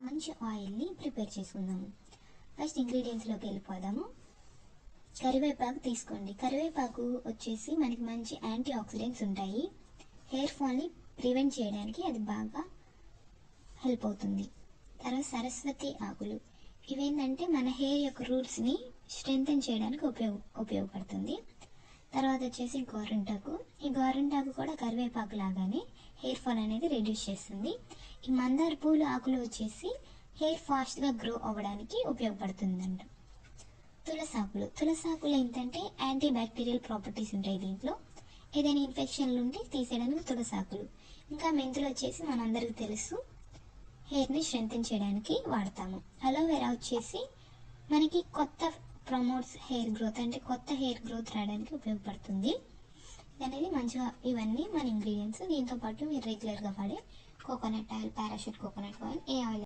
మంచి ఆయిల్ని ప్రిపేర్ చేసుకుందాము. ఫస్ట్ ఇంగ్రీడియంట్స్లోకి వెళ్ళిపోదాము. కరివేపాకు తీసుకోండి. కరివేపాకు వచ్చేసి మనకి మంచి యాంటీ ఆక్సిడెంట్స్ ఉంటాయి. హెయిర్ ఫాల్ని ప్రివెంట్ చేయడానికి అది బాగా హెల్ప్ అవుతుంది. తర్వాత సరస్వతి ఆకులు, ఇవేంటంటే మన హెయిర్ యొక్క రూట్స్ని స్ట్రెంగ్తెన్ చేయడానికి ఉపయోగపడుతుంది. తర్వాత వచ్చేసి గోరింటాకు. ఈ గోరింటాకు కూడా కరివేపాకు లాగానే హెయిర్ ఫాల్ అనేది రెడ్యూస్ చేస్తుంది. ఈ మందార పూలు ఆకులు వచ్చేసి హెయిర్ ఫాస్ట్గా గ్రో అవ్వడానికి ఉపయోగపడుతుందంట. తులసాకులు ఏంటంటే యాంటీ బ్యాక్టీరియల్ ప్రాపర్టీస్ ఉంటాయి దీంట్లో. ఏదైనా ఇన్ఫెక్షన్లు ఉంటే తీసేయడానికి తులసాకులు. ఇంకా మెంతులు వచ్చేసి మనందరికీ తెలుసు, హెయిర్ని స్ట్రెంగ్తెన్ చేయడానికి వాడతాము. అలోవెరా వచ్చేసి మనకి ప్రమోట్స్ హెయిర్ గ్రోత్, అంటే కొత్త హెయిర్ గ్రోత్ రావడానికి ఉపయోగపడుతుంది. అనేది మంచిగా ఇవన్నీ మన ఇంగ్రీడియంట్స్. దీంతో పాటు మీరు రెగ్యులర్గా వాడే coconut oil, Parachute coconut oil, ఏ ఆయిల్